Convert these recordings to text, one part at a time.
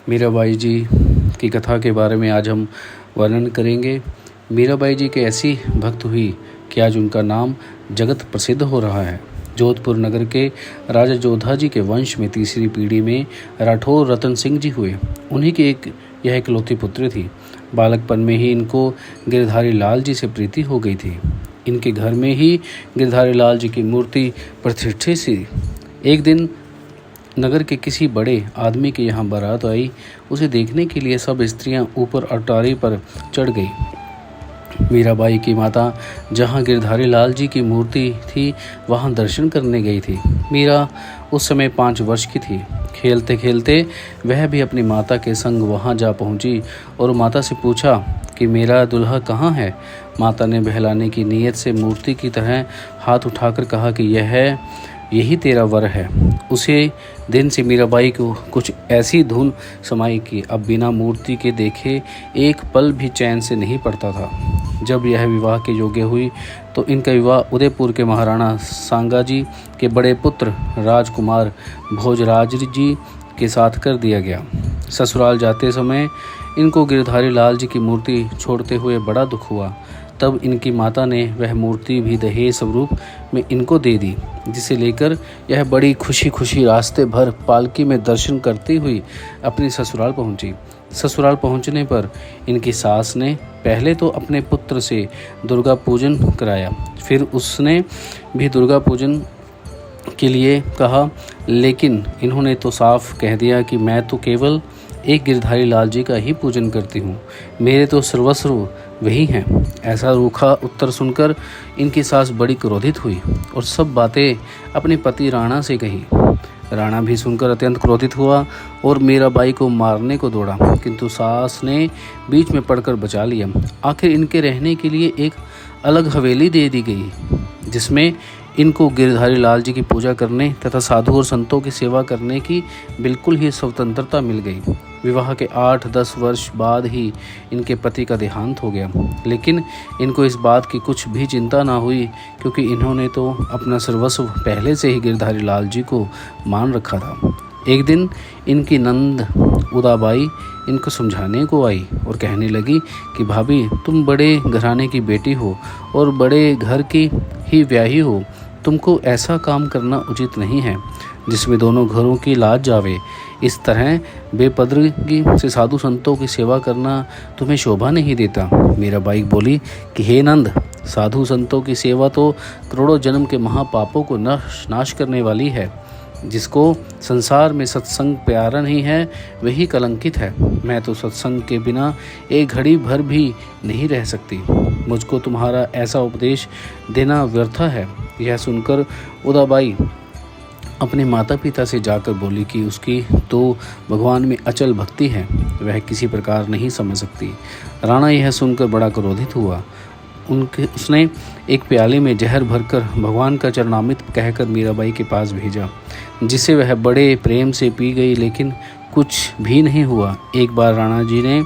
मीराबाई जी की कथा के बारे में आज हम वर्णन करेंगे। मीराबाई जी के ऐसी भक्त हुई कि आज उनका नाम जगत प्रसिद्ध हो रहा है। जोधपुर नगर के राजा जोधा जी के वंश में तीसरी पीढ़ी में राठौर रतन सिंह जी हुए। उन्हीं की यह इकलौती पुत्री थी। बालकपन में ही इनको गिरधारी लाल जी से प्रीति हो गई थी। इनके घर में ही गिरधारी लाल जी की मूर्ति प्रतिष्ठित थी। एक दिन नगर के किसी बड़े आदमी के यहाँ बारात आई। उसे देखने के लिए सब स्त्रियां ऊपर अटारी पर चढ़ गई। मीराबाई की माता जहाँ गिरधारी लाल जी की मूर्ति थी वहाँ दर्शन करने गई थी। मीरा उस समय 5 वर्ष की थी। खेलते खेलते वह भी अपनी माता के संग वहाँ जा पहुँची और माता से पूछा कि मेरा दुल्हा कहाँ है। माता ने बहलाने की नीयत से मूर्ति की तरह हाथ उठाकर कहा कि यही तेरा वर है। उसे दिन से मीराबाई को कुछ ऐसी धुन समाई कि अब बिना मूर्ति के देखे एक पल भी चैन से नहीं पड़ता था। जब यह विवाह के योग्य हुई तो इनका विवाह उदयपुर के महाराणा सांगा जी के बड़े पुत्र राजकुमार भोजराज जी के साथ कर दिया गया। ससुराल जाते समय इनको गिरधारी लाल जी की मूर्ति छोड़ते हुए बड़ा दुख हुआ। तब इनकी माता ने वह मूर्ति भी दहेज स्वरूप में इनको दे दी, जिसे लेकर यह बड़ी खुशी खुशी रास्ते भर पालकी में दर्शन करती हुई अपनी ससुराल पहुंची। ससुराल पहुंचने पर इनकी सास ने पहले तो अपने पुत्र से दुर्गा पूजन कराया, फिर उसने भी दुर्गा पूजन के लिए कहा, लेकिन इन्होंने तो साफ कह दिया कि मैं तो केवल एक गिरधारी लाल जी का ही पूजन करती हूँ, मेरे तो सर्वस्व वही हैं। ऐसा रूखा उत्तर सुनकर इनकी सास बड़ी क्रोधित हुई और सब बातें अपने पति राणा से कही। राणा भी सुनकर अत्यंत क्रोधित हुआ और मीराबाई को मारने को दौड़ा, किंतु सास ने बीच में पड़कर बचा लिया। आखिर इनके रहने के लिए एक अलग हवेली दे दी गई, जिसमें इनको गिरधारी लाल जी की पूजा करने तथा साधु और संतों की सेवा करने की बिल्कुल ही स्वतंत्रता मिल गई। विवाह के 8-10 वर्ष बाद ही इनके पति का देहांत हो गया, लेकिन इनको इस बात की कुछ भी चिंता ना हुई, क्योंकि इन्होंने तो अपना सर्वस्व पहले से ही गिरधारी लाल जी को मान रखा था। एक दिन इनकी नंद उदाबाई इनको समझाने को आई और कहने लगी कि भाभी, तुम बड़े घराने की बेटी हो और बड़े घर की ही ब्याही हो, तुमको ऐसा काम करना उचित नहीं है जिसमें दोनों घरों की लाज जावे। इस तरह बेपदगी से साधु संतों की सेवा करना तुम्हें शोभा नहीं देता। मीराबाई बोली कि हे नंद, साधु संतों की सेवा तो करोड़ों जन्म के महापापों को नाश करने वाली है। जिसको संसार में सत्संग प्यारा नहीं है वही कलंकित है। मैं तो सत्संग के बिना एक घड़ी भर भी नहीं रह सकती। मुझको तुम्हारा ऐसा उपदेश देना व्यर्थ है। यह सुनकर उदाबाई अपने माता पिता से जाकर बोली कि उसकी तो भगवान में अचल भक्ति है, वह किसी प्रकार नहीं समझ सकती। राणा यह सुनकर बड़ा क्रोधित हुआ। उसने एक प्याले में जहर भरकर भगवान का चरणामृत कहकर मीराबाई के पास भेजा, जिसे वह बड़े प्रेम से पी गई, लेकिन कुछ भी नहीं हुआ। एक बार राणा जी ने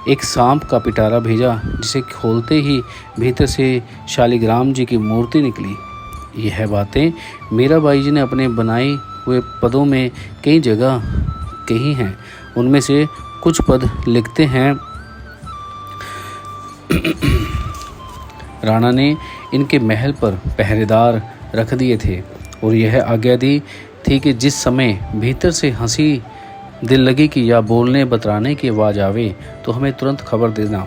एक सांप का पिटारा भेजा, जिसे खोलते ही भीतर से शालिग्राम जी की मूर्ति निकली। यह बातें मीराबाई जी ने अपने बनाए हुए पदों में कई जगह कही हैं। उनमें से कुछ पद लिखते हैं। राणा ने इनके महल पर पहरेदार रख दिए थे और यह आज्ञा दी थी कि जिस समय भीतर से हंसी दिल लगी कि या बोलने बतराने की आवाज़ आवे तो हमें तुरंत खबर देना,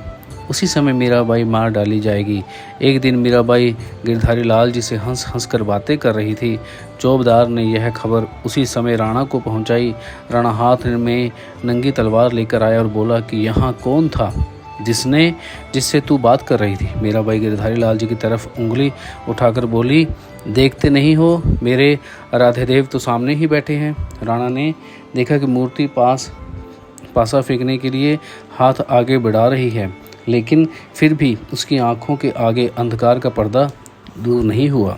उसी समय मीराबाई मार डाली जाएगी। एक दिन मीराबाई गिरधारी लाल जी से हंस हंस कर बातें कर रही थी। चौबदार ने यह खबर उसी समय राणा को पहुंचाई। राणा हाथ में नंगी तलवार लेकर आया और बोला कि यहाँ कौन था जिससे तू बात कर रही थी। मीराबाई गिरधारी लाल जी की तरफ उंगली उठाकर बोली, देखते नहीं हो, मेरे राधे देव तो सामने ही बैठे हैं। राणा ने देखा कि मूर्ति पासा फेंकने के लिए हाथ आगे बढ़ा रही है, लेकिन फिर भी उसकी आंखों के आगे अंधकार का पर्दा दूर नहीं हुआ।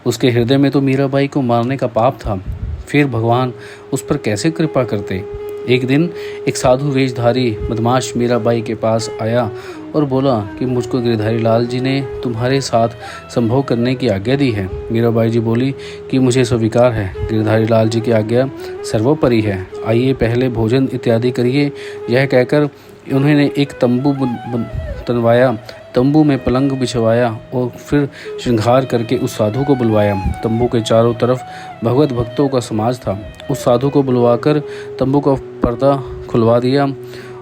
उसके हृदय में तो मीराबाई को मारने का पाप था, फिर भगवान उस पर कैसे कृपा करते। एक दिन एक साधु वेशधारी बदमाश मीराबाई के पास आया और बोला कि मुझको गिरधारी लाल जी ने तुम्हारे साथ संभोग करने की आज्ञा दी है। मीराबाई जी बोली कि मुझे स्वीकार है, गिरधारी लाल जी की आज्ञा सर्वोपरि है, आइए पहले भोजन इत्यादि करिए। यह कहकर उन्होंने एक तंबू तनवाया, तंबू में पलंग बिछवाया और फिर श्रृंगार करके उस साधु को बुलवाया। तंबू के चारों तरफ भगवत भक्तों का समाज था। उस साधु को बुलवाकर तंबू का पर्दा खुलवा दिया।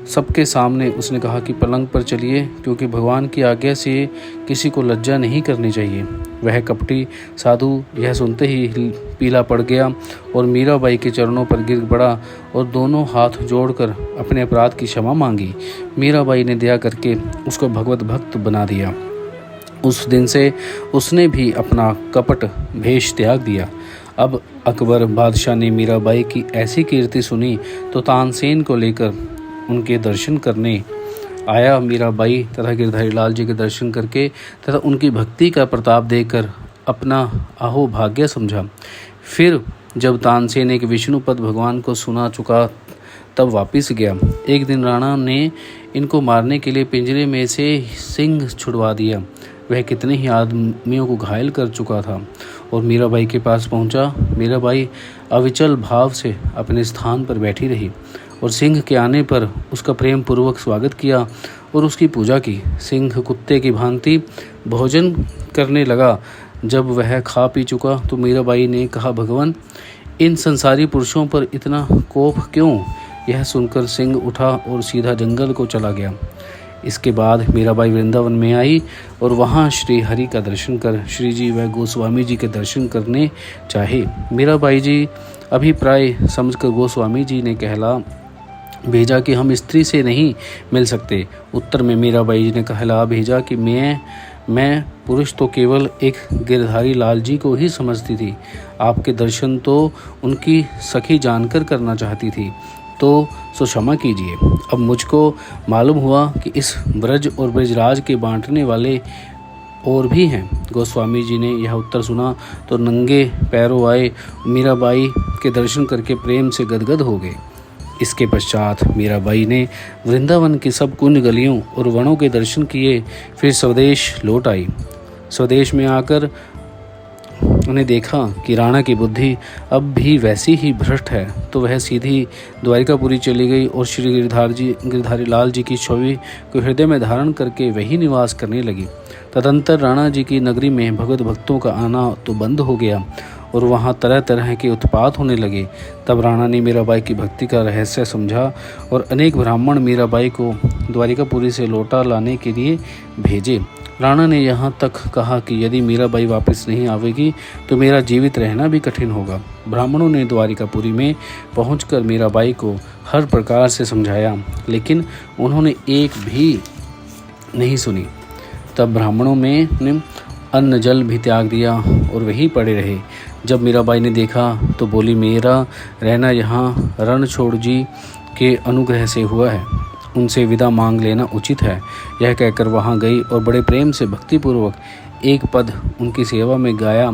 सबके सामने उसने कहा कि पलंग पर चलिए, क्योंकि भगवान की आज्ञा से किसी को लज्जा नहीं करनी चाहिए। वह कपटी साधु यह सुनते ही पीला पड़ गया और मीराबाई के चरणों पर गिर पड़ा और दोनों हाथ जोड़कर अपने अपराध की क्षमा मांगी। मीराबाई ने दया करके उसको भगवत भक्त बना दिया। उस दिन से उसने भी अपना कपट भेष त्याग दिया। अब अकबर बादशाह ने मीराबाई की ऐसी कीर्ति सुनी तो तानसेन को लेकर उनके दर्शन करने आया। मीराबाई तथा गिरधारी लाल जी के दर्शन करके तथा उनकी भक्ति का प्रताप देखकर अपना अहोभाग्य समझा। फिर जब तानसेन एक विष्णुपद भगवान को सुना चुका तब वापिस गया। एक दिन राणा ने इनको मारने के लिए पिंजरे में से सिंह छुड़वा दिया। वह कितने ही आदमियों को घायल कर चुका था और मीराबाई के पास पहुंचा। मीराबाई अविचल भाव से अपने स्थान पर बैठी रही और सिंह के आने पर उसका प्रेम पूर्वक स्वागत किया और उसकी पूजा की। सिंह कुत्ते की भांति भोजन करने लगा। जब वह खा पी चुका तो मीराबाई ने कहा, भगवान, इन संसारी पुरुषों पर इतना कोप क्यों? यह सुनकर सिंह उठा और सीधा जंगल को चला गया। इसके बाद मीराबाई वृंदावन में आई और वहाँ श्री हरि का दर्शन कर श्री जी व गोस्वामी जी के दर्शन करने चाहे। मीराबाई जी अभिप्राय समझकर गोस्वामी जी ने कहला भेजा कि हम स्त्री से नहीं मिल सकते। उत्तर में मीराबाई जी ने कहला भेजा कि मैं पुरुष तो केवल एक गिरधारी लाल जी को ही समझती थी। आपके दर्शन तो उनकी सखी जानकर करना चाहती थी, तो सो क्षमा कीजिए। अब मुझको मालूम हुआ कि इस ब्रज और ब्रजराज के बांटने वाले और भी हैं। गोस्वामी जी ने यह उत्तर सुना तो नंगे पैरों आए, मीराबाई के दर्शन करके प्रेम से गदगद हो गए। इसके पश्चात मीराबाई ने वृंदावन की सब कुंज गलियों और वनों के दर्शन किए। फिर स्वदेश लौट आई। स्वदेश में आकर उन्हें देखा कि राणा की बुद्धि अब भी वैसी ही भ्रष्ट है, तो वह सीधी द्वारिकापुरी चली गई और श्री गिरधारी लाल जी की छवि को हृदय में धारण करके वही निवास करने लगी। तदंतर राणा जी की नगरी में भगवत भक्तों का आना तो बंद हो गया और वहाँ तरह तरह के उत्पात होने लगे। तब राणा ने मीराबाई की भक्ति का रहस्य समझा और अनेक ब्राह्मण मीराबाई को द्वारिकापुरी से लौटा लाने के लिए भेजे। राणा ने यहाँ तक कहा कि यदि मीराबाई वापस नहीं आवेगी तो मेरा जीवित रहना भी कठिन होगा। ब्राह्मणों ने द्वारिकापुरी में पहुंचकर मीराबाई को हर प्रकार से समझाया, लेकिन उन्होंने एक भी नहीं सुनी। तब ब्राह्मणों ने अन्न जल भी त्याग दिया और वहीं पड़े रहे। जब मीराबाई ने देखा तो बोली, मेरा रहना यहाँ रणछोड़ जी के अनुग्रह से हुआ है, उनसे विदा मांग लेना उचित है। यह कहकर वहाँ गई और बड़े प्रेम से भक्तिपूर्वक एक पद उनकी सेवा में गाया,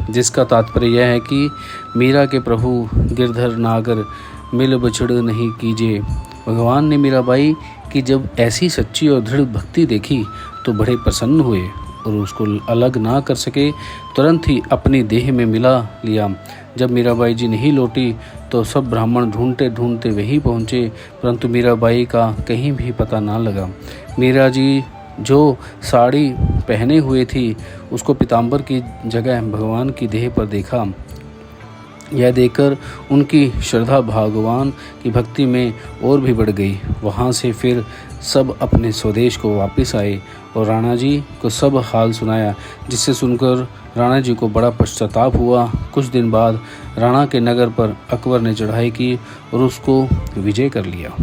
जिसका तात्पर्य यह है कि मीरा के प्रभु गिरधर नागर मिल बछड़ नहीं कीजिए। भगवान ने मीराबाई की जब ऐसी सच्ची और दृढ़ भक्ति देखी तो बड़े प्रसन्न हुए और उसको अलग ना कर सके, तुरंत ही अपनी देह में मिला लिया। जब मीराबाई जी नहीं लौटी तो सब ब्राह्मण ढूंढते ढूंढते वहीं पहुँचे, परंतु मीराबाई का कहीं भी पता ना लगा। मीरा जी जो साड़ी पहने हुए थी उसको पीताम्बर की जगह भगवान की देह पर देखा। यह देखकर उनकी श्रद्धा भगवान की भक्ति में और भी बढ़ गई। वहाँ से फिर सब अपने स्वदेश को वापस आए और राणा जी को सब हाल सुनाया, जिससे सुनकर राणा जी को बड़ा पश्चाताप हुआ। कुछ दिन बाद राणा के नगर पर अकबर ने चढ़ाई की और उसको विजय कर लिया।